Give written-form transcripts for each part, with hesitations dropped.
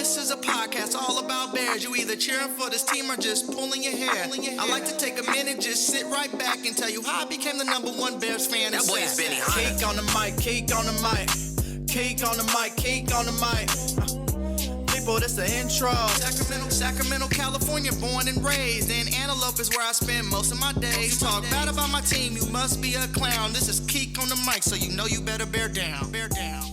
This is a podcast all about Bears. You either cheering for this team or just pulling your hair. I like to take a minute, just sit right back and tell you how I became the #1 Bears fan. That boy is Benny Hunter. Cake on the mic, cake on the mic, cake on the mic, cake on the mic. People, this the intro. Sacramento, California, born and raised. And Antelope is where I spend most of my days. Talk bad about my team, you must be a clown. This is Keek on the mic, so you know you better bear down. Bear down.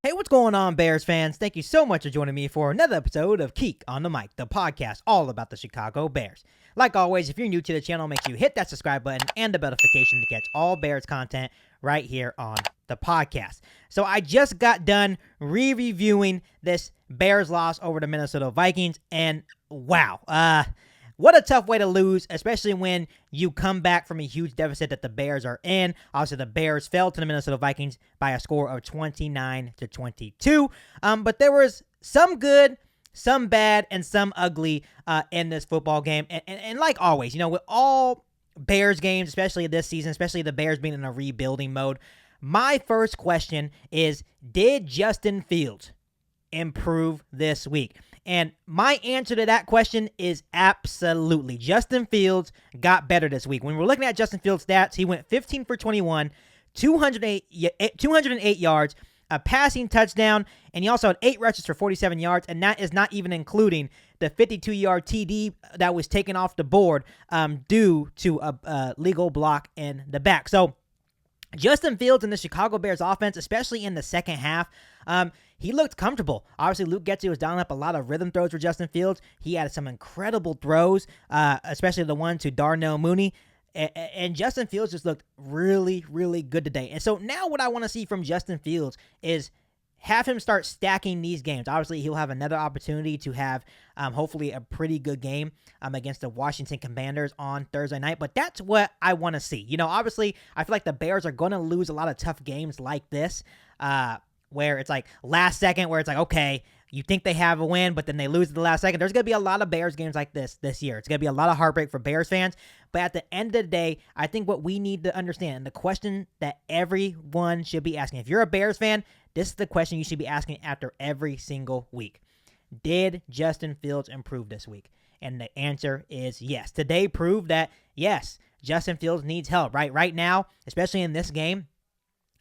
Hey, what's going on, Bears fans? Thank you so much for joining me for another episode of Keek on the Mic, the podcast all about the Chicago Bears. Like always, if you're new to the channel, make sure you hit that subscribe button and the bell notification to catch all Bears content right here on the podcast. So I just got done re-reviewing this Bears loss over the Minnesota Vikings, and wow, what a tough way to lose, especially when you come back from a huge deficit that the Bears are in. Obviously, the Bears fell to the Minnesota Vikings by a score of 29-22. But there was some good, some bad, and some ugly in this football game. And like always, you know, with all Bears games, especially this season, especially the Bears being in a rebuilding mode, my first question is, did Justin Fields improve this week? And my answer to that question is absolutely. Justin Fields got better this week. When we're looking at Justin Fields' stats, he went 15 for 21, 208 yards, a passing touchdown, and he also had 8 rushes for 47 yards, and that is not even including the 52-yard TD that was taken off the board due to a legal block in the back. So Justin Fields in the Chicago Bears offense, especially in the second half, he looked comfortable. Obviously, Luke Getsy was dialing up a lot of rhythm throws for Justin Fields. He had some incredible throws, especially the one to Darnell Mooney. And Justin Fields just looked really, really good today. And so now what I want to see from Justin Fields is have him start stacking these games. Obviously, he'll have another opportunity to have hopefully a pretty good game against the Washington Commanders on Thursday night. But that's what I want to see. You know, obviously, I feel like the Bears are going to lose a lot of tough games like this, where it's like last second, where it's like, okay, you think they have a win, but then they lose at the last second. There's going to be a lot of Bears games like this year. It's going to be a lot of heartbreak for Bears fans. But at the end of the day, I think what we need to understand, and the question that everyone should be asking, if you're a Bears fan, this is the question you should be asking after every single week. Did Justin Fields improve this week? And the answer is yes. Today proved that, yes, Justin Fields needs help. Right now, especially in this game,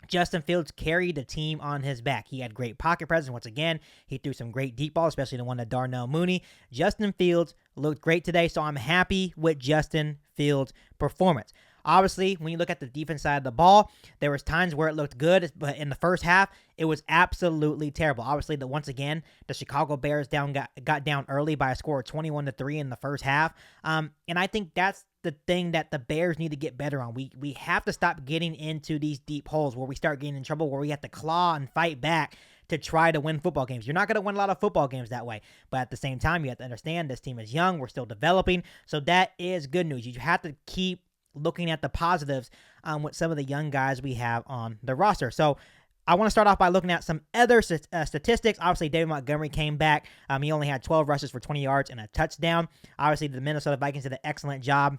Justin Fields carried the team on his back. He had great pocket presence. Once again, he threw some great deep balls, especially the one to Darnell Mooney. Justin Fields looked great today, so I'm happy with Justin Fields' performance. Obviously, when you look at the defense side of the ball, there was times where it looked good, but in the first half, it was absolutely terrible. Obviously, once again, the Chicago Bears got down early by a score of 21-3 in the first half. And I think that's the thing that the Bears need to get better on. We have to stop getting into these deep holes where we start getting in trouble, where we have to claw and fight back to try to win football games. You're not going to win a lot of football games that way. But at the same time, you have to understand this team is young. We're still developing. So that is good news. You have to keep looking at the positives with some of the young guys we have on the roster. So I want to start off by looking at some other statistics. Obviously, David Montgomery came back. He only had 12 rushes for 20 yards and a touchdown. Obviously, the Minnesota Vikings did an excellent job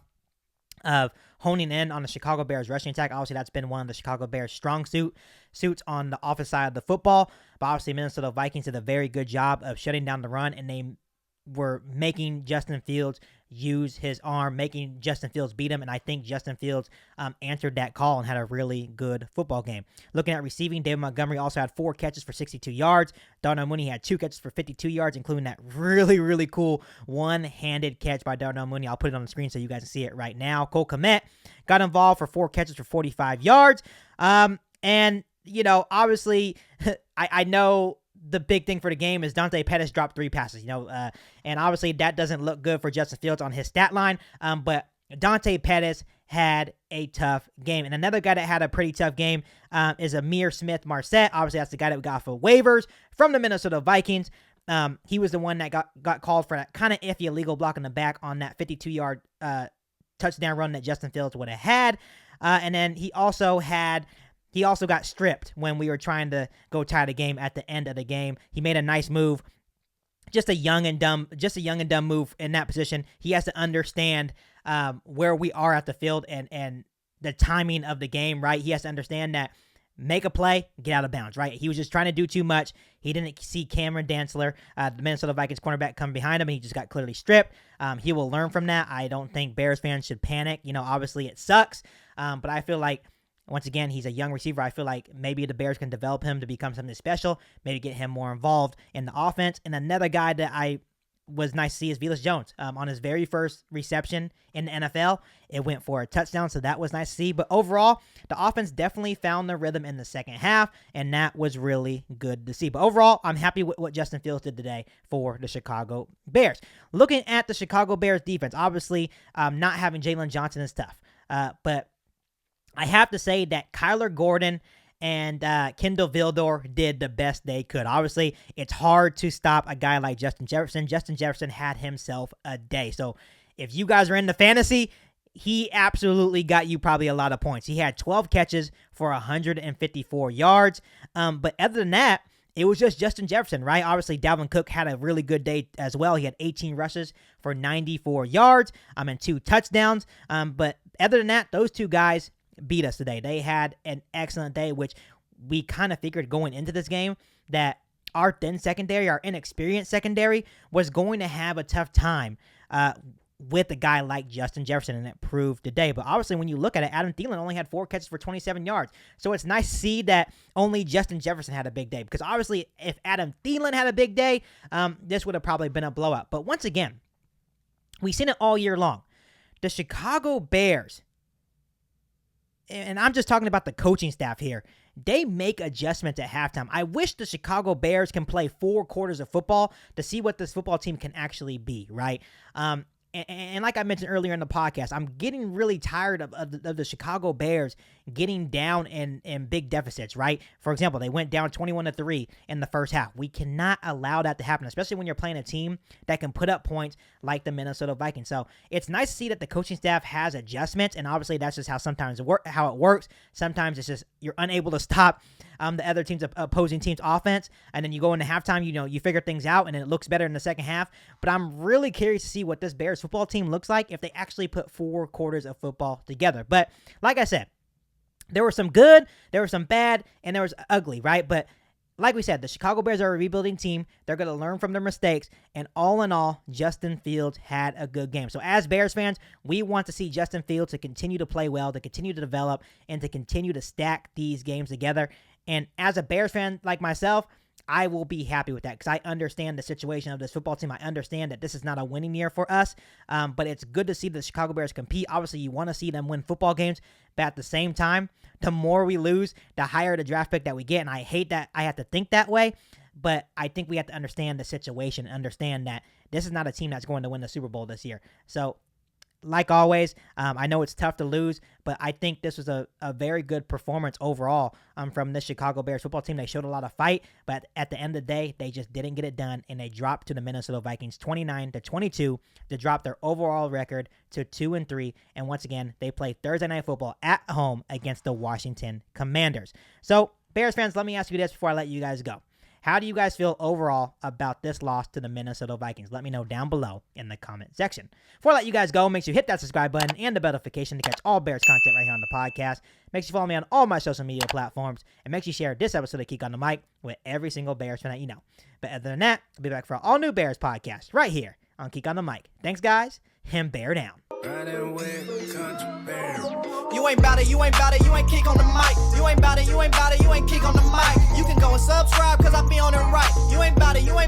of honing in on the Chicago Bears rushing attack. Obviously, that's been one of the Chicago Bears' strong suits on the offensive side of the football. But obviously, Minnesota Vikings did a very good job of shutting down the run, and they were making Justin Fields use his arm, making Justin Fields beat him, and I think Justin Fields answered that call and had a really good football game. Looking at receiving, David Montgomery also had 4 catches for 62 yards. Darnell Mooney had 2 catches for 52 yards, including that really, really cool one-handed catch by Darnell Mooney. I'll put it on the screen so you guys can see it right now. Cole Kmet got involved for 4 catches for 45 yards. And, you know, obviously, I know the big thing for the game is Dante Pettis dropped 3 passes, and obviously that doesn't look good for Justin Fields on his stat line, but Dante Pettis had a tough game. And another guy that had a pretty tough game is Amir Smith-Marset. Obviously, that's the guy that we got for waivers from the Minnesota Vikings. He was the one that got called for that kind of iffy illegal block in the back on that 52-yard touchdown run that Justin Fields would have had. And then he also got stripped when we were trying to go tie the game at the end of the game. He made a nice move. Just a young and dumb move in that position. He has to understand where we are at the field and the timing of the game, right? He has to understand that make a play, get out of bounds, right? He was just trying to do too much. He didn't see Cameron Dantzler, the Minnesota Vikings cornerback, come behind him, and he just got clearly stripped. He will learn from that. I don't think Bears fans should panic. Obviously it sucks, but I feel like, once again, he's a young receiver. I feel like maybe the Bears can develop him to become something special, maybe get him more involved in the offense. And another guy that I was nice to see is Velus Jones. On his very first reception in the NFL, it went for a touchdown, so that was nice to see. But overall, the offense definitely found their rhythm in the second half, and that was really good to see. But overall, I'm happy with what Justin Fields did today for the Chicago Bears. Looking at the Chicago Bears defense, obviously not having Jalen Johnson is tough. But I have to say that Kyler Gordon and Kendall Vildor did the best they could. Obviously, it's hard to stop a guy like Justin Jefferson. Justin Jefferson had himself a day. So if you guys are into fantasy, he absolutely got you probably a lot of points. He had 12 catches for 154 yards. But other than that, it was just Justin Jefferson, right? Obviously, Dalvin Cook had a really good day as well. He had 18 rushes for 94 yards and 2 touchdowns. But other than that, those two guys beat us today. They had an excellent day, which we kind of figured going into this game that our thin secondary, our inexperienced secondary, was going to have a tough time with a guy like Justin Jefferson, and it proved today. But obviously, when you look at it, Adam Thielen only had 4 catches for 27 yards. So it's nice to see that only Justin Jefferson had a big day, because obviously, if Adam Thielen had a big day, this would have probably been a blowout. But once again, we've seen it all year long. The Chicago Bears, and I'm just talking about the coaching staff here, they make adjustments at halftime. I wish the Chicago Bears can play 4 quarters of football to see what this football team can actually be, right? And like I mentioned earlier in the podcast, I'm getting really tired of the Chicago Bears getting down in big deficits, right? For example, they went down 21-3 in the first half. We cannot allow that to happen, especially when you're playing a team that can put up points like the Minnesota Vikings. So it's nice to see that the coaching staff has adjustments, and obviously that's just how it works. Sometimes it's just you're unable to stop the other team's opposing team's offense, and then you go into halftime, you figure things out, and it looks better in the second half. But I'm really curious to see what this Bears football team looks like if they actually put 4 quarters of football together. But like I said, there were some good, there was some bad, and there was ugly, right? But like we said, the Chicago Bears are a rebuilding team. They're going to learn from their mistakes. And all in all, Justin Fields had a good game. So as Bears fans, we want to see Justin Fields to continue to play well, to continue to develop, and to continue to stack these games together. And as a Bears fan like myself, I will be happy with that because I understand the situation of this football team. I understand that this is not a winning year for us, but it's good to see the Chicago Bears compete. Obviously, you want to see them win football games, but at the same time, the more we lose, the higher the draft pick that we get, and I hate that I have to think that way, but I think we have to understand the situation, understand that this is not a team that's going to win the Super Bowl this year. So, like always, I know it's tough to lose, but I think this was a very good performance overall from this Chicago Bears football team. They showed a lot of fight, but at the end of the day, they just didn't get it done, and they dropped to the Minnesota Vikings 29-22 to drop their overall record to 2-3. And once again, they play Thursday Night Football at home against the Washington Commanders. So, Bears fans, let me ask you this before I let you guys go. How do you guys feel overall about this loss to the Minnesota Vikings? Let me know down below in the comment section. Before I let you guys go, make sure you hit that subscribe button and the bell notification to catch all Bears content right here on the podcast. Make sure you follow me on all my social media platforms, and make sure you share this episode of Kick on the Mic with every single Bears fan that you know. But other than that, I'll be back for an all-new Bears podcast right here on Kick on the Mic. Thanks, guys, and bear down. You ain't bout it, you ain't bout it, you ain't kick on the mic. You ain't bout it, you ain't bout it, you ain't kick on the mic. You can go and subscribe, cause I be on it right. You ain't bout it, you ain't